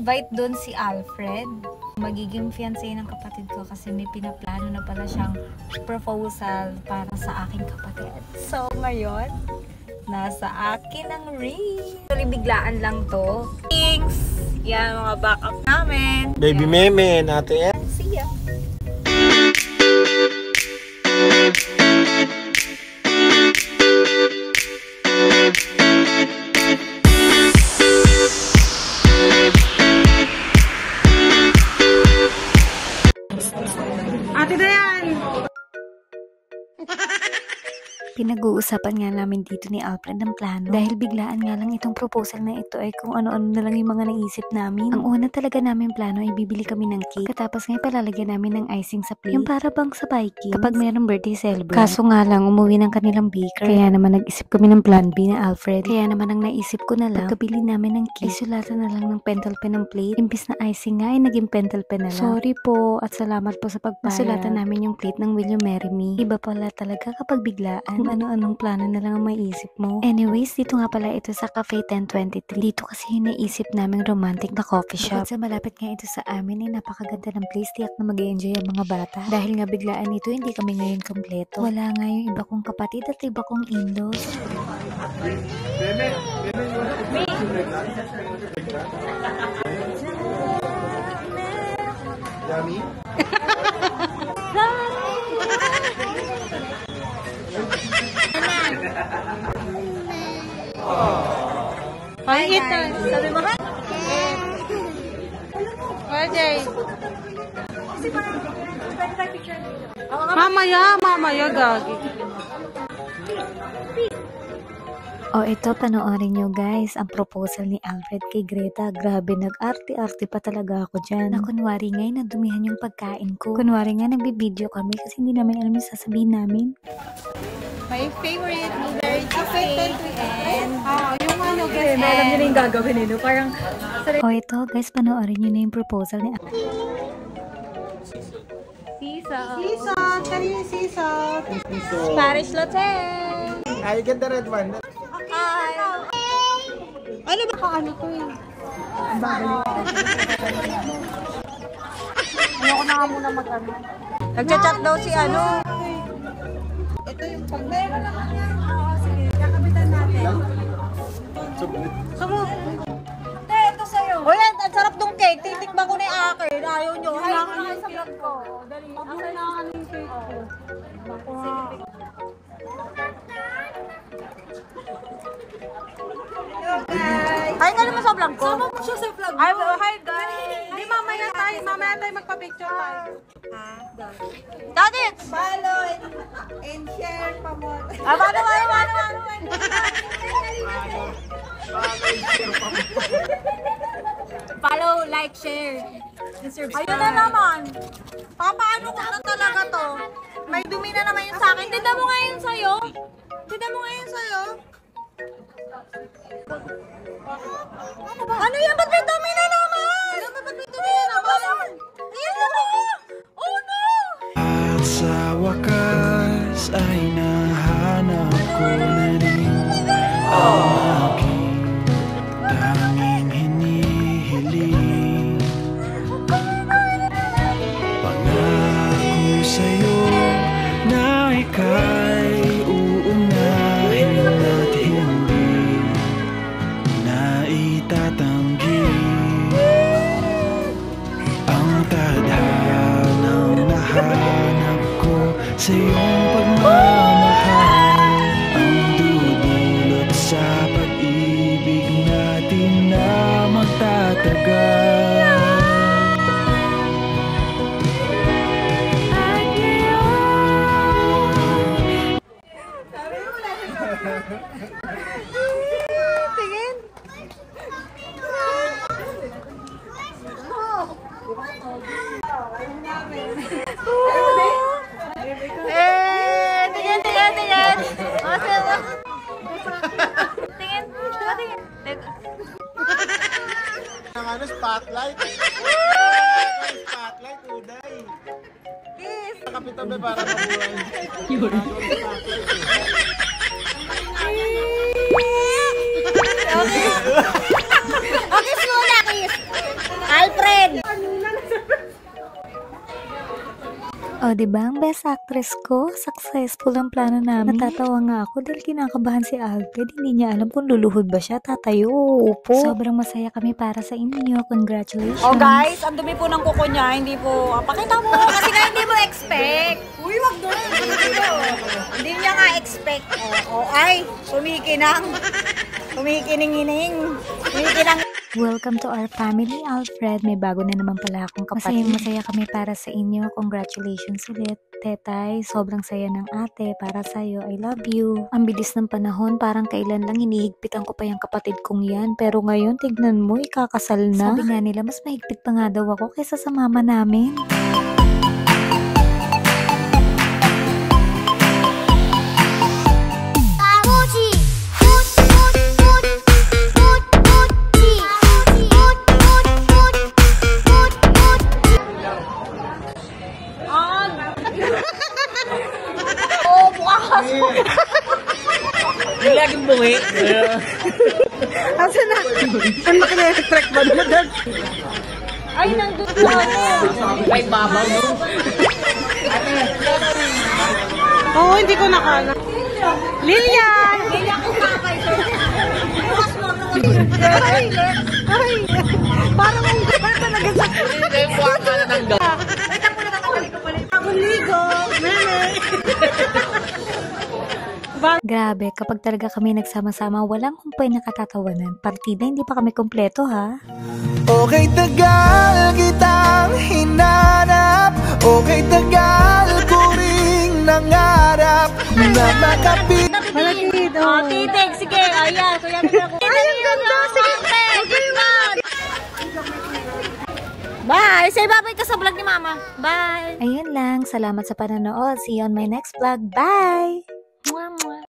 in-invite doon si Alfred. Magiging fiancé ng kapatid ko kasi may pinaplano na pala siyang proposal para sa aking kapatid. So, ngayon, nasa akin ang ring. Actually, biglaan lang to. Thanks! Yan, mga backup namin. Baby Meme, natin. See ya! Ate Dayan! Pinag-uusapan nga namin dito ni Alfred ang plano. Dahil biglaan nga lang itong proposal na ito ay kung ano-ano na lang yung mga naisip namin. Ang una talaga namin plano ay bibili kami ng cake. Katapos nga palalagyan namin ng icing sa plate. Yung para bang sa Vikings kapag mayroong birthday celebrant. Kaso nga lang, umuwi ng kanilang baker. Kaya naman nag-isip kami ng plan B na Alfred. Kaya naman ang naisip ko na lang, pagkabili namin ng cake, isulatan na lang ng pentel pen ng plate. Imbis na icing nga ay naging pentel pen na lang. Sorry po at salamat po sa pagpayag. Sulatan namin yung plate ng Will You Marry Me. Iba pala talaga kapag biglaan. Ano-anong plano na lang ang maisip mo. Anyways, dito nga pala ito sa Cafe 1023. Dito kasi yung naisip naming romantic na coffee shop. Bukod sa malapit nga ito sa amin ay napakaganda ng place. Tiyak na mag-enjoy ang mga bata. Dahil nga biglaan nito, hindi kami ngayon kompleto. Wala nga yung iba kong kapatid at iba kong indos. Yummy? Ay, ito. Sabi mo ka? Jay. Mamaya, gagi. O ito, panoorin nyo guys, ang proposal ni Alfred kay Greta. Grabe, nag-arte-arte pa talaga ako dyan. Na kunwari nga, nadumihan yung pagkain ko. Kunwari nga, nagbibideo kami kasi hindi namin alam yung sasabihin namin. My favorite blueberry cheesecake and yung ano, guys. Alam nyo na yung gagawin nito. Parang, o ito guys, panoorin nyo na yung proposal ni Alfred. Sisal. Kanina yung sisal. Spanish latte. I get the red one. Ano ba ka ano to eh? Ang bagay. Ayoko na nga muna mag-ano. Nagchat-chat daw si ano. Ito yung pag meron naman yan. Oo, sige. Kakabitan natin. Sumut. Ito sa'yo. O yan, ang sarap nung cake. Titikman ko na yung akin. Ayaw nyo. Ayaw ko na sa vlog ko. Dali. Mabuhay na ka ng cake ko. Ay, ka naman sa vlog ko. Sama mo siya sa vlog. Hi guys. Hindi, mamaya tayo magpa-picture tayo. Dadit! Follow and share pa mo. Paano? Follow, like, share. And subscribe. Ayun na naman. Papaano ko na talaga to? May dumi na naman yun sa akin. Tignan mo nga yun sa'yo. Ano yan? Ba't may dumi na naman? Ayan na mo! Oh no! At sa wakas ay nahanap ko na rin ang aking tanging hinihiling. Pangako sa'yo na ika'y uunahin at hindi na itatanggi ang tadhanang nahanap ko sa iyong pagmamahal, ang dudulot sa pag-ibig natin na magtatagal. At ngayon Tingin. Tingin. Ang ano, spotlight. Spotlight, uday. Kiss. Kapitan ba para mabuhay? Okay, muna, kiss. Alfred! O, diba? Ang best actress ko. Successful ang plano namin. Natatawa nga ako dahil kinakabahan si Alfred. Hindi niya alam kung luluhod ba siya. Tatayo, upo. Sobrang masaya kami para sa inyo. Congratulations. Oh guys, ang dumi po ng kuko niya. Hindi po, pakita mo kasi nga hindi mo expect. Uy, wag doon. Hindi niya nga expect. Ay, kumikinang. Kumikining-ining. Kumikinang. Welcome to our family, Alfred. May bago na naman pala akong kapatid. Masaya kami para sa inyo. Congratulations ulit, Tetay. Sobrang saya ng ate para sa'yo. I love you. Ang bilis ng panahon, parang kailan lang hinihigpitan ko pa yung kapatid kong yan. Pero ngayon, tignan mo, ikakasal na. Sabi nga nila, mas mahigpit pa nga daw ako kaysa sa mama namin. Laging buwi. Asa na? Ang maki-electric ba naman? Ay, nandun na. May babaw mo. Oo, hindi ko nakala. Lilian! Lilian ko kakay. Bukas mo. Ay! Ay! Parang ang gaba talaga sa... Hindi, buwan ka na ng gaba. Wait, ako na kakawali ko pala. Akong ligo. Meme. Grabe, kapag talaga kami nagsama-sama, walang kumpay na katatawanan. Partida, hindi pa kami kompleto, ha? Okay, tagal kitang hinanap. Okay, tagal ko ring nangarap na makapit. Malagid, oh. Titig, sige. Ayan, kuya na ako. Ay, ang ganda. Sige, okay, man. Bye! Say bye-bye ka sa vlog ni Mama. Bye! Ayun lang, salamat sa panonood. See you on my next vlog. Bye! Mwah, mwah.